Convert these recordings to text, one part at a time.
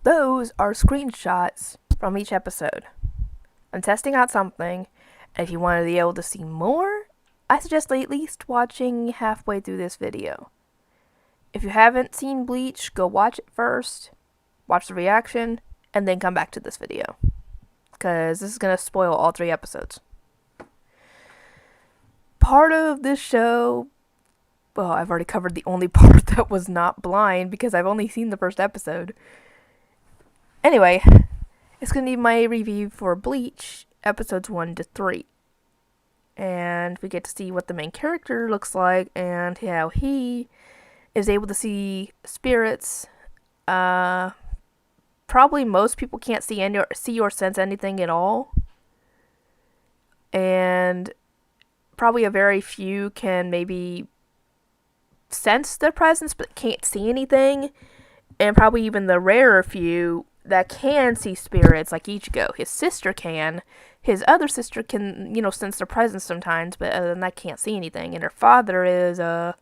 Those are screenshots from each episode. I'm testing out something, and if you want to be able to see more, I suggest at least watching halfway through this video. If you haven't seen Bleach, go watch it first, watch the reaction, and then come back to this video. Because this is going to spoil all 3 episodes. Part of this show, well, I've already covered the only part that was not blind because I've only seen the first episode. Anyway, it's going to be my review for Bleach, episodes 1 to 3. And we get to see what the main character looks like and how he is able to see spirits. Probably most people can't see or sense anything at all. And probably a very few can maybe sense their presence but can't see anything. And probably even the rarer few that can see spirits, like Ichigo. His sister can. His other sister can, sense their presence sometimes, but other than that can't see anything. And her father is, I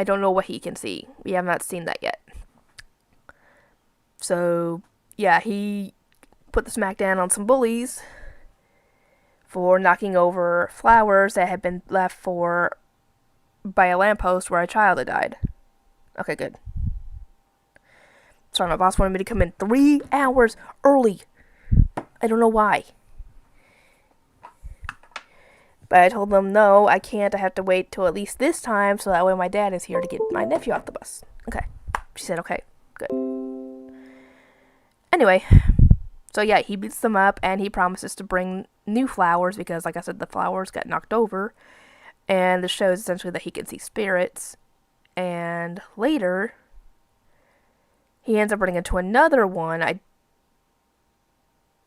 don't know what he can see. We have not seen that yet. So, yeah, he put the smackdown on some bullies for knocking over flowers that had been left by a lamppost where a child had died. Okay, good. Sorry, my boss wanted me to come in 3 hours early. I don't know why. But I told them, no, I can't. I have to wait till at least this time so that way my dad is here to get my nephew off the bus. Okay. She said, okay, good. Anyway, so yeah, he beats them up and he promises to bring new flowers because, like I said, the flowers got knocked over. And the show is essentially that he can see spirits. And later, he ends up running into another one. I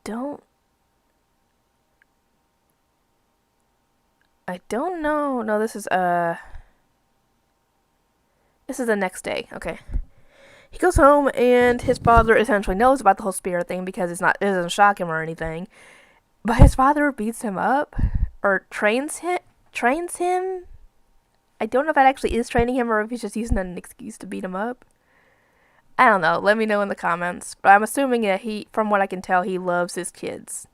don't know. No, this is the next day. Okay. He goes home and his father essentially knows about the whole spirit thing because it doesn't shock him or anything. But his father beats him up or trains him. I don't know if that actually is training him or if he's just using an excuse to beat him up. I don't know. Let me know in the comments. But I'm assuming that from what I can tell, he loves his kids.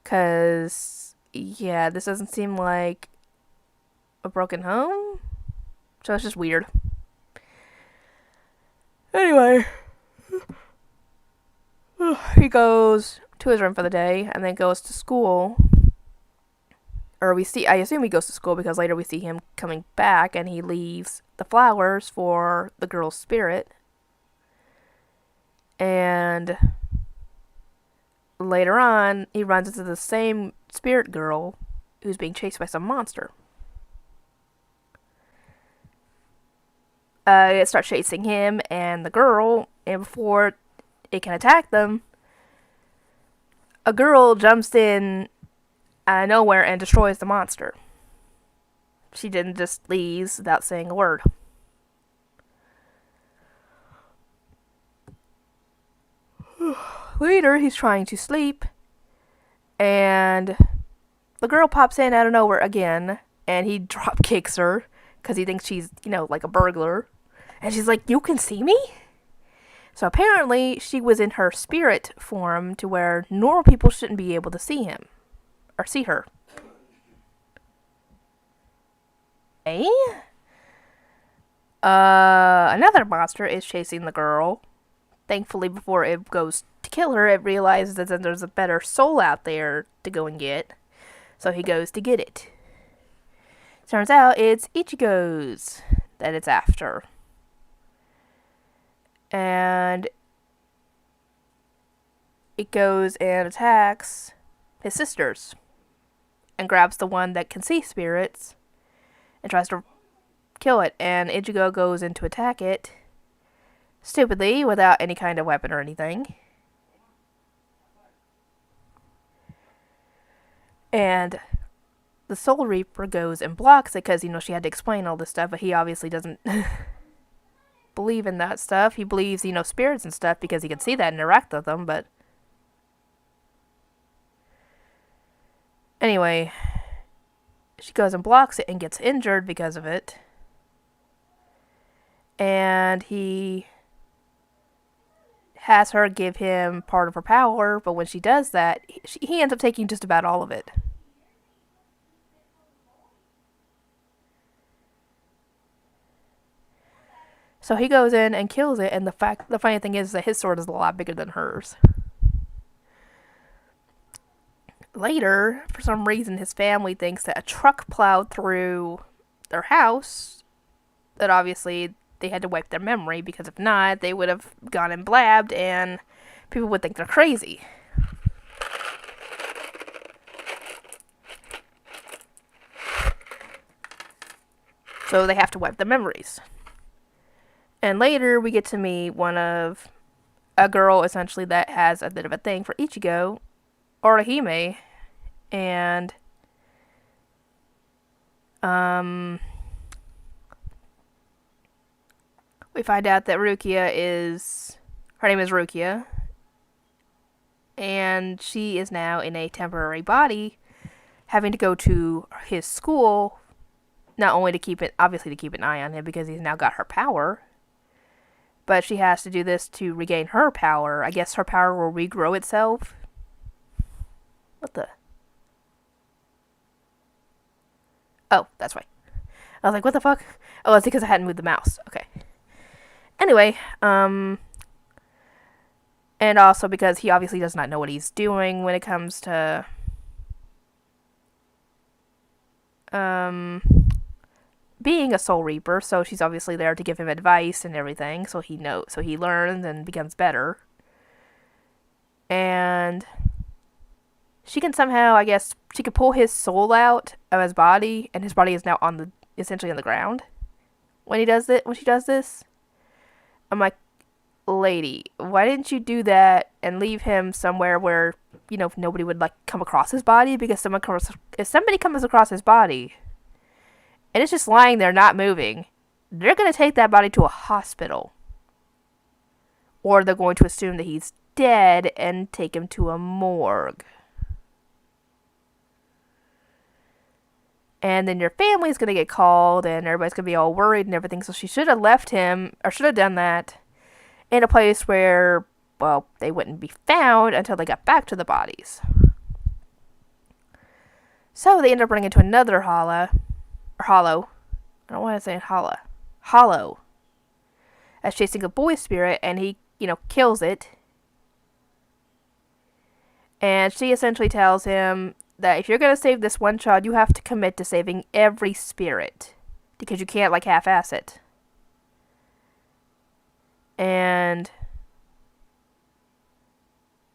Because, yeah, this doesn't seem like a broken home. So it's just weird. Anyway. He goes to his room for the day and then goes to school. Or I assume he goes to school because later we see him coming back and he leaves the flowers for the girl's spirit. And later on, he runs into the same spirit girl who's being chased by some monster. It starts chasing him and the girl, and before it can attack them, a girl jumps in out of nowhere and destroys the monster. She didn't just leave without saying a word. Later, he's trying to sleep, and the girl pops in out of nowhere again, and he drop kicks her because he thinks she's, like a burglar. And she's like, "You can see me?" So apparently, she was in her spirit form to where normal people shouldn't be able to see him. Or see her. Another monster is chasing the girl. Thankfully, before it goes to kill her, it realizes that there's a better soul out there to go and get. So he goes to get it. Turns out it's Ichigo's that it's after. And it goes and attacks his sisters. And grabs the one that can see spirits and tries to kill it. And Ichigo goes in to attack it stupidly without any kind of weapon or anything. And the Soul Reaper goes and blocks it because, she had to explain all this stuff, but he obviously doesn't believe in that stuff. He believes, spirits and stuff because he can see that and interact with them, but anyway, she goes and blocks it and gets injured because of it. And he has her give him part of her power, but when she does that, he ends up taking just about all of it. So he goes in and kills it, and the funny thing is that his sword is a lot bigger than hers. Later, for some reason, his family thinks that a truck plowed through their house, that obviously they had to wipe their memory, because if not, they would have gone and blabbed, and people would think they're crazy. So they have to wipe their memories. And later, we get to meet a girl, essentially, that has a bit of a thing for Ichigo, Orihime, and we find out that her name is Rukia, and she is now in a temporary body, having to go to his school, not only to keep an eye on him because he's now got her power, but she has to do this to regain her power. I guess her power will regrow itself. What the? Oh, that's why. I was like, what the fuck? Oh, it's because I hadn't moved the mouse. Okay. Anyway, and also because he obviously does not know what he's doing when it comes to being a Soul Reaper, so she's obviously there to give him advice and everything, so he learns and becomes better. And she can somehow, I guess, she could pull his soul out of his body, and his body is now essentially on the ground when she does this. I'm like, lady, why didn't you do that and leave him somewhere where, nobody would come across his body? Because if somebody comes across his body and it's just lying there not moving, they're going to take that body to a hospital. Or they're going to assume that he's dead and take him to a morgue. And then your family's going to get called and everybody's going to be all worried and everything. So she should have left him, or should have done that, in a place where, well, they wouldn't be found until they got back to the bodies. So they end up running into another hollow. I don't want to say hollow. As chasing a boy spirit, and he, kills it. And she essentially tells him that if you're going to save this one child, you have to commit to saving every spirit. Because you can't, half-ass it. And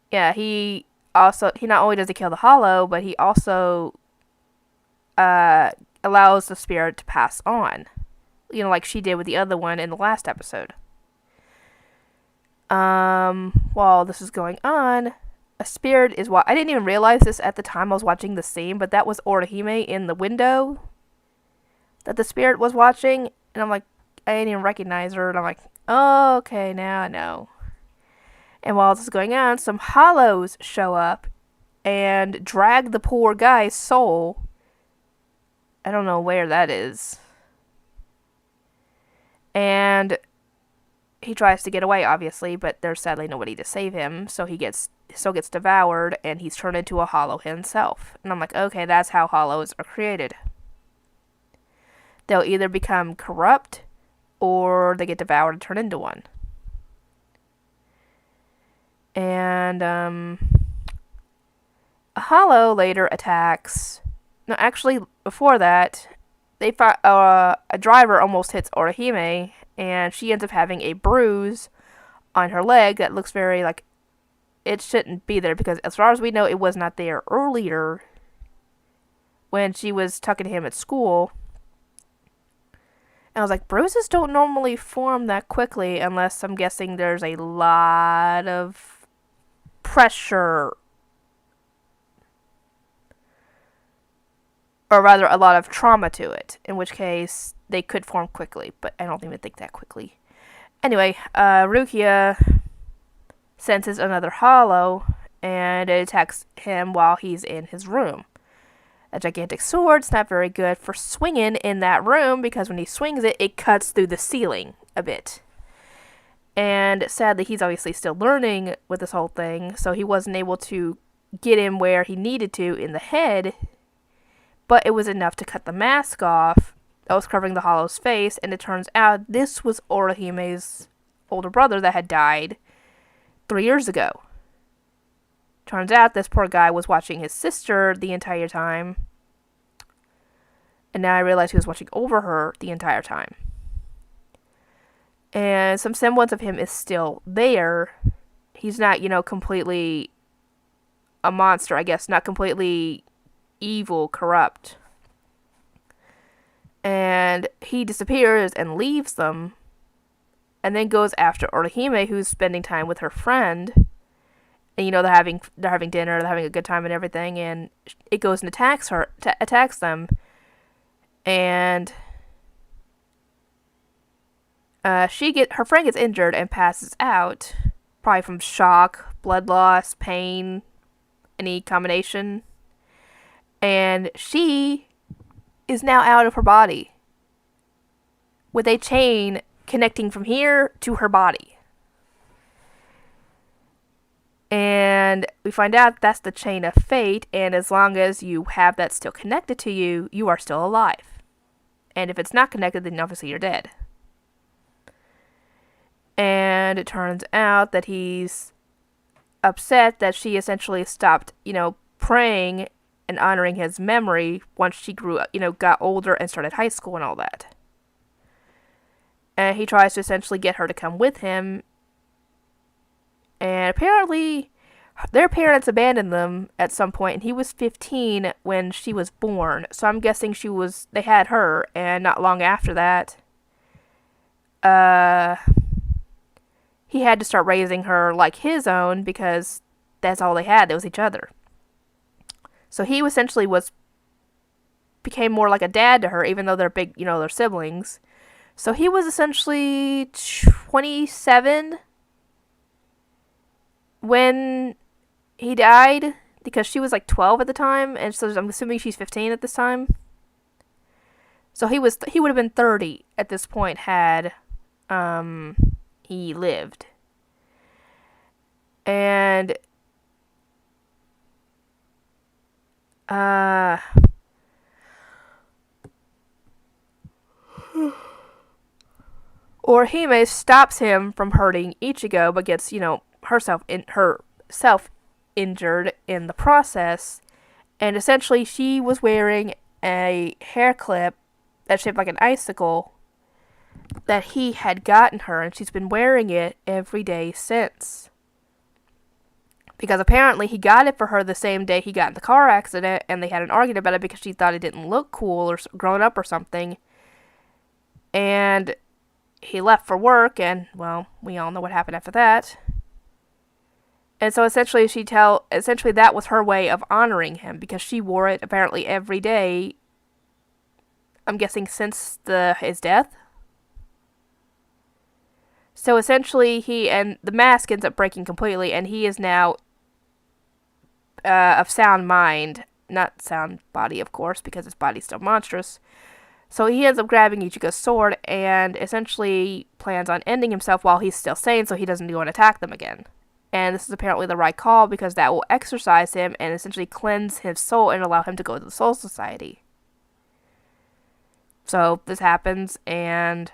yeah, he not only does he kill the hollow, but he also allows the spirit to pass on. Like she did with the other one in the last episode. While this is going on, a spirit is I didn't even realize this at the time I was watching the scene, but that was Orihime in the window that the spirit was watching, and I'm like, I didn't even recognize her, and I'm like, oh, okay, now I know. And while this is going on, some hollows show up and drag the poor guy's soul. I don't know where that is. And he tries to get away, obviously, but there's sadly nobody to save him, so his soul gets devoured, and he's turned into a hollow himself. And I'm like, okay, that's how hollows are created. They'll either become corrupt, or they get devoured and turn into one. And, a hollow later attacks... No, actually, before that, a driver almost hits Orihime, and she ends up having a bruise on her leg that looks very, it shouldn't be there, because as far as we know, it was not there earlier when she was talking to him at school. And I was like, bruises don't normally form that quickly unless, I'm guessing, there's a lot of pressure, or rather a lot of trauma to it, in which case they could form quickly, but I don't even think that quickly. Anyway, Rukia senses another hollow, and it attacks him while he's in his room. A gigantic sword's not very good for swinging in that room, because when he swings it, it cuts through the ceiling, a bit. And sadly, he's obviously still learning with this whole thing, so he wasn't able to get him where he needed to in the head, but it was enough to cut the mask off that was covering the Hollow's face, and it turns out this was Orihime's older brother that had died 3 years ago. Turns out this poor guy was watching his sister the entire time, and now I realize he was watching over her the entire time. And some semblance of him is still there. He's not, completely a monster, I guess. Not completely evil, corrupt. And he disappears and leaves them. And then goes after Orihime, who's spending time with her friend. And, they're having dinner, they're having a good time and everything. And it goes and attacks them. And her friend gets injured and passes out, probably from shock, blood loss, pain, any combination. And she is now out of her body, with a chain connecting from here to her body. And we find out that's the chain of fate, and as long as you have that still connected to you, you are still alive. And if it's not connected, then obviously you're dead. And it turns out that he's upset that she essentially stopped, praying and honoring his memory once she grew up, got older and started high school and all that. And he tries to essentially get her to come with him. And apparently their parents abandoned them at some point, and he was 15 when she was born. So I'm guessing they had her, and not long after that, he had to start raising her like his own, because that's all they had. There was each other. So he essentially became more like a dad to her, even though they're big, they're siblings. So he was essentially 27 when he died, because she was like 12 at the time, and so I'm assuming she's 15 at this time. So he would have been 30 at this point had he lived. And Orihime stops him from hurting Ichigo, but gets, herself injured in the process. And essentially she was wearing a hair clip that's shaped like an icicle that he had gotten her, and she's been wearing it every day since. Because apparently he got it for her the same day he got in the car accident, and they had an argument about it because she thought it didn't look cool or grown up or something. And he left for work, and, well, we all know what happened after that. And so essentially that was her way of honoring him, because she wore it apparently every day, I'm guessing since his death. So essentially the mask ends up breaking completely, and he is now of sound mind, not sound body, of course, because his body's still monstrous. So he ends up grabbing Ichigo's sword and essentially plans on ending himself while he's still sane, so he doesn't go and attack them again. And this is apparently the right call, because that will exorcise him and essentially cleanse his soul and allow him to go to the Soul Society. So this happens, and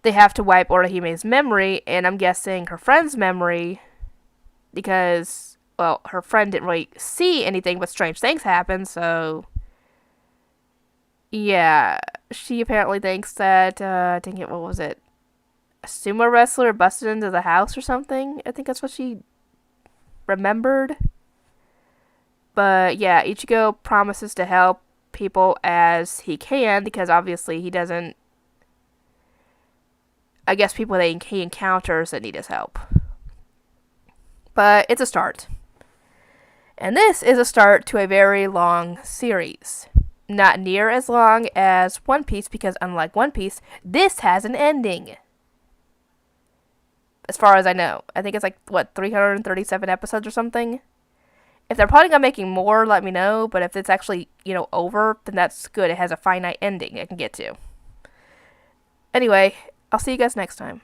they have to wipe Orihime's memory, and I'm guessing her friend's memory, because, well, her friend didn't really see anything but strange things happen, so yeah, she apparently thinks that, what was it? A sumo wrestler busted into the house or something? I think that's what she remembered. But yeah, Ichigo promises to help people as he can, because obviously he doesn't, I guess, people that he encounters that need his help. But it's a start. And this is a start to a very long series. Not near as long as One Piece, because unlike One Piece, this has an ending. As far as I know. I think it's 337 episodes or something? If they're planning on making more, let me know. But if it's actually, over, then that's good. It has a finite ending I can get to. Anyway, I'll see you guys next time.